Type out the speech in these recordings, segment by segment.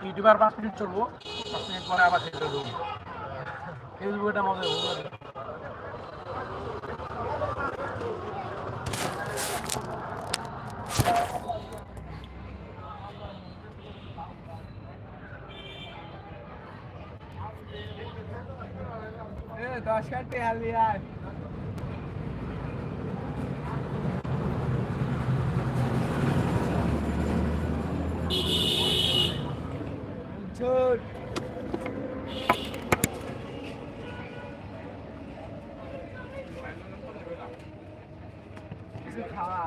YouTuber 5 minute চলবো, 5 minute পরে আবার ছেড়ে দেবো। ফেসবুকটা মজা হবে। দশ কাটে হালি আর ছোট কিছু খাওয়া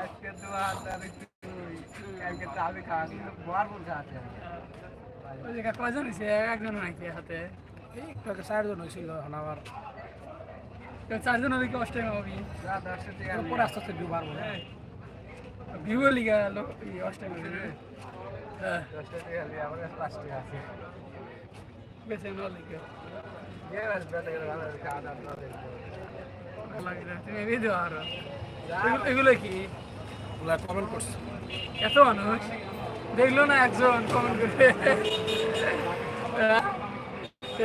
আজকে তো কালকে তো আমি খাওয়া কিন্তু বর বলছে আছে ওই জায়গা কয়জন হয়েছে? একজন নাকি হাতে এই 4 জন হয়েছিল। এখন আবার 4 জন হবে কি অস্ট্রেলিয়া হবে পরে আস্তে আস্তে দুবার ভিউ লিগা লোক অস্ট্রেলিয়া হ্যাঁ বেশি নলিকে তুমি ভিডিও আর এগুলো কি কমেন্ট করছে এত মানুষ দেখলো না একজন কমেন্ট করছে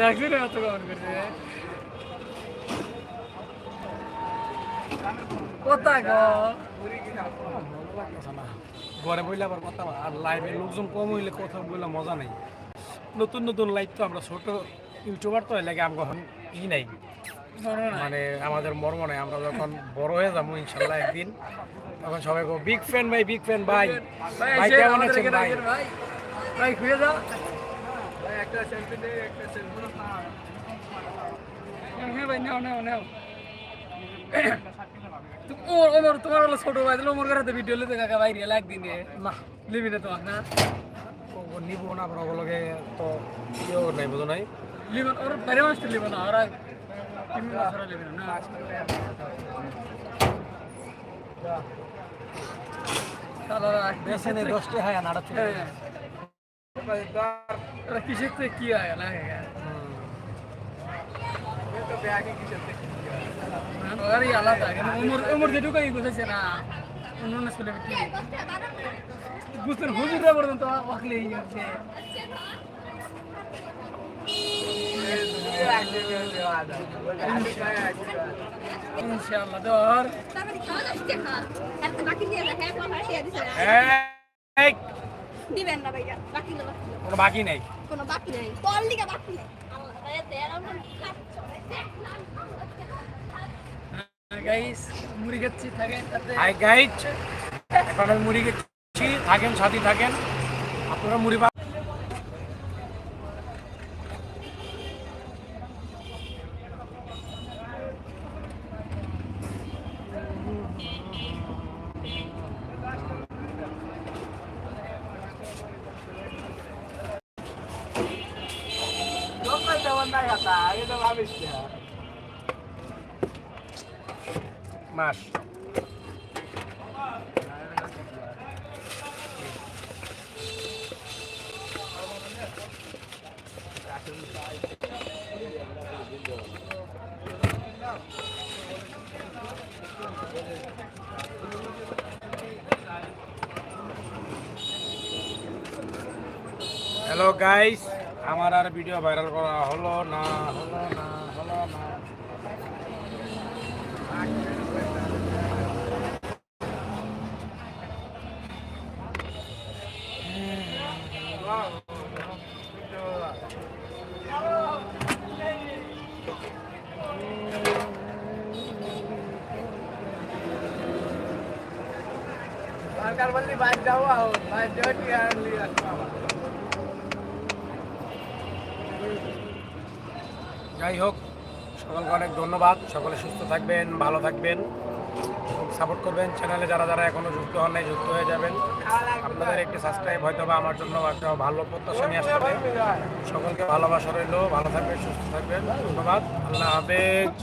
একজনে এত কমেন্ট করছে কোথায় ঘরে বইলে আবার কথা আর লাইভে লোকজন কম হইলে কথা বললে মজা নাই। নতুন নতুন লাইভ তো আমরা ছোট ইউটিউবার তো লাগে আমি কখন নাই মানে আমাদের মর্ম নাই। আমরা যখন বড় হয়ে যাবো ইনশাল্লাহ একদিন তখন সবাই বিগ ফ্যান ভাই, বিগ ফ্যান ভাই। ভাই কেমন আছেন ভাই? ভাই খুঁজে যাও একটা সেলফি দে, একটা সেলফি হ্যাঁ ভাই নাও নাও নাও। তোমার হলো ছোট ভাই দিল ওমর ঘরে ভিডিও লিতে কাকা ভাই রিয়েল একদিনে না লিবি না তোমার না নিব না আবার ওগুলোকে তো ইয়েও নাই বুঝো নাই লিবেন ওর বাইরে মাসতে লিব না ওরা 3 মাস ধরে লিবেন না তাহলে বেশি নেই 10 টাকা হয় না আড়া চলে ওরা কিসের থেকে কি হয় না তো ব্যাগে কিসের থেকে আরে আলাদা উমর যেটুকুই বুঝেছে না অন্য স্কুলে কি বুঝতে হুজুররা পর্যন্ত ওয়াকলে যাচ্ছে ইনশাআল্লাহ দর দিবেন না ভাইয়া কোনো বাকি নাই তোর লিগে বাকি নাই গাইস মুড়ি খাচ্ছি থাকেন সাথে। হাই গাইস এখন আমি মুড়ি খাচ্ছি, থাকেন সাথে থাকেন আপনারা মুড়ি মাস হ্যালো গাইস, আমার আর ভিডিও ভাইরাল করা হলো না। যাই হোক, সকলকে অনেক ধন্যবাদ। সকলে সুস্থ থাকবেন, ভালো থাকবেন, সাপোর্ট করবেন। চ্যানেলে যারা যারা এখনো যুক্ত হন নাই যুক্ত হয়ে যাবেন। আপনাদের একটি সাবস্ক্রাইব হয়তো বা আমার জন্য একটা ভালো প্রত্যাশা নিয়ে আসতে হবে। সকলকে ভালোবাসা রইল, ভালো থাকবেন, সুস্থ থাকবেন। ধন্যবাদ, আল্লাহ হাফেজ।